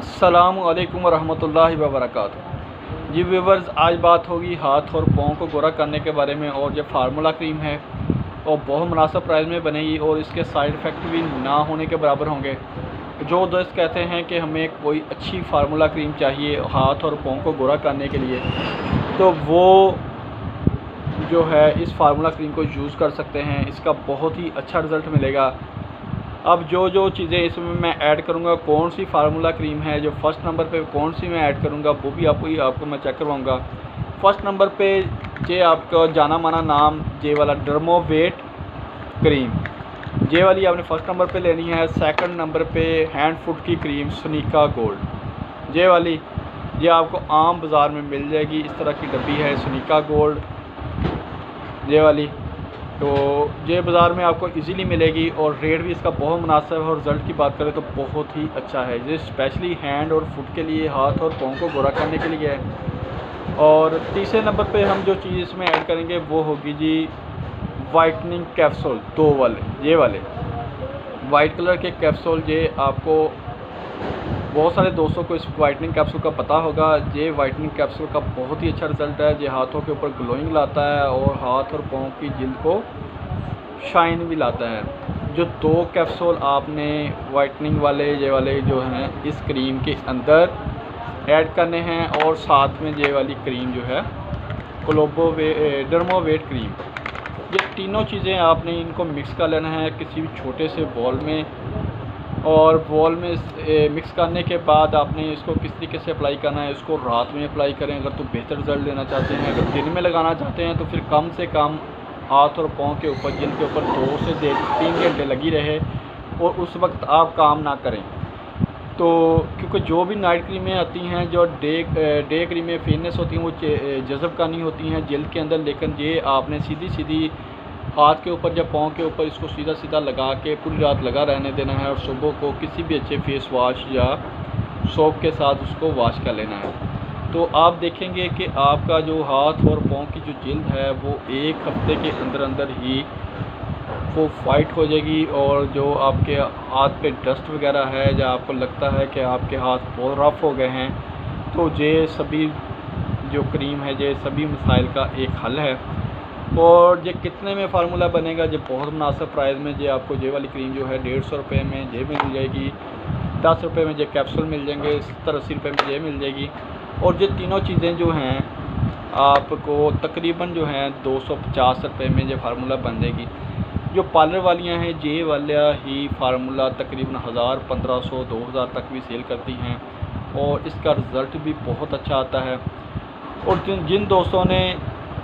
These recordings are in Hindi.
अस्सलामुअलैकुम वरहमतुल्लाहि वबरकातुहू। जी व्यूवर्स, आज बात होगी हाथ और पाँव को गोरा करने के बारे में। और ये फार्मूला क्रीम है और बहुत मुनासिब प्राइस में बनेगी और इसके साइड इफ़ेक्ट भी ना होने के बराबर होंगे। जो दोस्त कहते हैं कि हमें कोई अच्छी फार्मूला क्रीम चाहिए हाथ और पाँव को गोरा करने के लिए, तो वो जो है इस फार्मूला क्रीम को यूज़ कर सकते हैं। इसका बहुत ही अच्छा रिज़ल्ट मिलेगा। अब जो चीज़ें इसमें मैं ऐड करूँगा, कौन सी फार्मूला क्रीम है, जो फर्स्ट नंबर पे कौन सी मैं ऐड करूँगा, वो भी आपको मैं चेक करवाऊँगा। फर्स्ट नंबर पे ये आपका जाना माना नाम ये वाला डर्मोवेट क्रीम, ये वाली आपने फर्स्ट नंबर पे लेनी है। सेकंड नंबर पे हैंड फुट की क्रीम सोनिका गोल्ड, ये वाली ये आपको आम बाज़ार में मिल जाएगी। इस तरह की डब्बी है सोनिका गोल्ड ये वाली, तो ये बाज़ार में आपको इजीली मिलेगी और रेट भी इसका बहुत मुनासिब है। और रिज़ल्ट की बात करें तो बहुत ही अच्छा है। ये स्पेशली हैंड और फुट के लिए, हाथ और पाँव को गोरा करने के लिए है। और तीसरे नंबर पे हम जो चीज़ इसमें ऐड करेंगे वो होगी जी वाइटनिंग कैप्सूल, दो वाले ये वाले वाइट कलर के कैप्सूल। ये आपको बहुत सारे दोस्तों को इस वाइटनिंग कैप्सूल का पता होगा। ये वाइटनिंग कैप्सूल का बहुत ही अच्छा रिज़ल्ट है। ये हाथों के ऊपर ग्लोइंग लाता है और हाथ और पाँव की जिल्द को शाइन भी लाता है। जो दो कैप्सूल आपने वाइटनिंग वाले ये वाले जो हैं इस क्रीम के अंदर ऐड करने हैं, और साथ में ये वाली क्रीम जो है डर्मोवेट क्रीम, ये तीनों चीज़ें आपने इनको मिक्स कर लेना है किसी भी छोटे से बॉल में। और बॉल में मिक्स करने के बाद आपने इसको किस तरीके से अप्लाई करना है, इसको रात में अप्लाई करें अगर तो बेहतर रिज़ल्ट लेना चाहते हैं। अगर दिन में लगाना चाहते हैं तो फिर कम से कम हाथ और पाँव के ऊपर, जिल्द के ऊपर 2 से 3 घंटे लगी रहे और उस वक्त आप काम ना करें। तो क्योंकि जो भी नाइट क्रीमें आती हैं, जो डे क्रीमें फेयरनेस होती हैं, वो जज़ब करनी होती हैं जिल्द के अंदर, लेकिन ये आपने सीधी हाथ के ऊपर या पाँव के ऊपर इसको सीधा लगा के पूरी रात लगा रहने देना है और सुबह को किसी भी अच्छे फेस वॉश या सोप के साथ उसको वॉश कर लेना है। तो आप देखेंगे कि आपका जो हाथ और पाँव की जो जिल्द है वो 1 हफ्ते के अंदर ही वो फाइट हो जाएगी। और जो आपके हाथ पे डस्ट वगैरह है या आपको लगता है कि आपके हाथ बहुत रफ़ हो गए हैं, तो ये सभी जो क्रीम है ये सभी मसाइल का एक हल है। और ये कितने में फार्मूला बनेगा, ये बहुत मुनासिब प्राइस में ये आपको ये वाली क्रीम जो है 150 रुपये में ये मिल जाएगी। 10 रुपये में ये कैप्सूल मिल जाएंगे, 70-80 रुपये में ये मिल जाएगी। और ये तीनों चीज़ें जो हैं आपको तकरीबन जो हैं 250 रुपये में ये फार्मूला बन जाएगी। जो पार्लर वालियाँ हैं ये वाला ही फार्मूला तकरीबन 1000, 1500, 2000 तक भी सेल करती हैं और इसका रिज़ल्ट भी बहुत अच्छा आता है। और जिन दोस्तों ने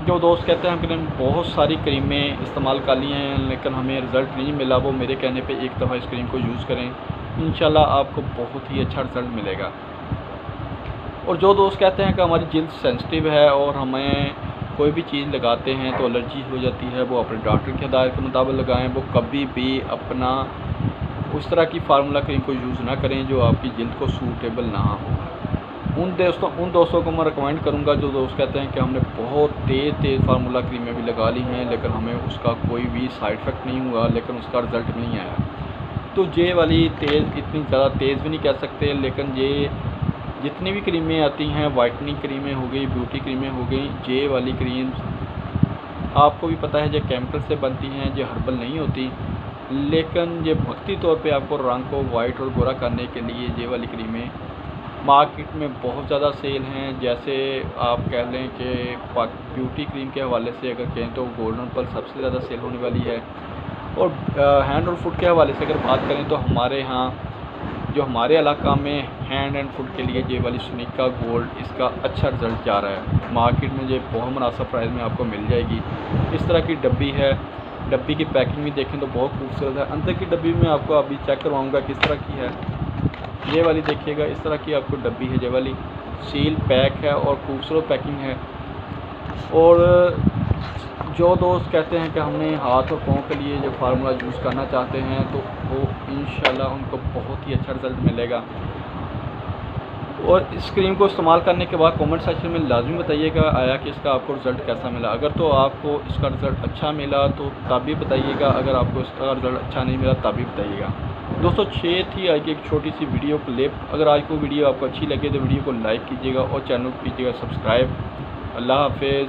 जो दोस्त कहते हैं कि बहुत सारी क्रीमें इस्तेमाल कर ली हैं लेकिन हमें रिज़ल्ट नहीं मिला, वो मेरे कहने पे एक दफ़ा इस क्रीम को यूज़ करें, इंशाल्लाह आपको बहुत ही अच्छा रिज़ल्ट मिलेगा। और जो दोस्त कहते हैं कि हमारी जिल्द सेंसिटिव है और हमें कोई भी चीज़ लगाते हैं तो एलर्जी हो जाती है, वो अपने डॉक्टर की हिदायत के मुताबिक लगाएं। वो कभी भी अपना उस तरह की फार्मूला क्रीम को यूज़ ना करें जो आपकी जिल्द को सूटेबल ना हो। उन दोस्तों को मैं रिकमेंड करूंगा जो दोस्त कहते हैं कि हमने बहुत तेज़ फार्मूला क्रीमें भी लगा ली हैं लेकिन हमें उसका कोई भी साइड इफ़ेक्ट नहीं हुआ, लेकिन उसका रिज़ल्ट नहीं आया। तो ये वाली इतनी ज़्यादा तेज़ भी नहीं कह सकते, लेकिन ये जितनी भी क्रीमें आती हैं, वाइटनिंग क्रीमें हो गई, ब्यूटी क्रीमें हो गई, ये वाली क्रीम आपको भी पता है ये केमिकल से बनती हैं, ये हर्बल नहीं होती, लेकिन ये वक्ती तौर पर आपको रंग को वाइट और गोरा करने के लिए ये वाली क्रीमें मार्केट में बहुत ज़्यादा सेल हैं। जैसे आप कह लें कि ब्यूटी क्रीम के हवाले से अगर कहें तो गोल्डन पर सबसे ज़्यादा सेल होने वाली है। और हैंड और फुट के हवाले से अगर बात करें तो हमारे यहाँ जो हमारे इलाका में हैंड एंड फुट के लिए ये वाली सोनिका गोल्ड, इसका अच्छा रिज़ल्ट जा रहा है। मार्केट में ये बहुत मुनासिब प्राइस में आपको मिल जाएगी। इस तरह की डब्बी है, डब्बी की पैकिंग भी देखें तो बहुत खूबसूरत है। अंदर की डब्बी में आपको अभी चेक करवाऊँगा किस तरह की है। ये वाली देखिएगा, इस तरह की आपको डब्बी है, ये वाली सील पैक है और खूबसूरत पैकिंग है। और जो दोस्त कहते हैं कि हमने हाथ और पाँव के लिए जो फार्मूला यूज़ करना चाहते हैं तो वो इंशाल्लाह उनको बहुत ही अच्छा रिज़ल्ट मिलेगा। और इस क्रीम को इस्तेमाल करने के बाद कमेंट सेक्शन में लाजमी बताइएगा आया कि इसका आपको रिज़ल्ट कैसा मिला। अगर तो आपको इसका रिज़ल्ट अच्छा मिला तो तब भी बताइएगा, अगर आपको इसका रिज़ल्ट अच्छा नहीं मिला तब भी बताइएगा। दोस्तों ये थी आज की एक छोटी सी वीडियो क्लिप। अगर आज को वीडियो आपको अच्छी लगे तो वीडियो को लाइक कीजिएगा और चैनल को कीजिएगा सब्सक्राइब। अल्लाह हाफिज़।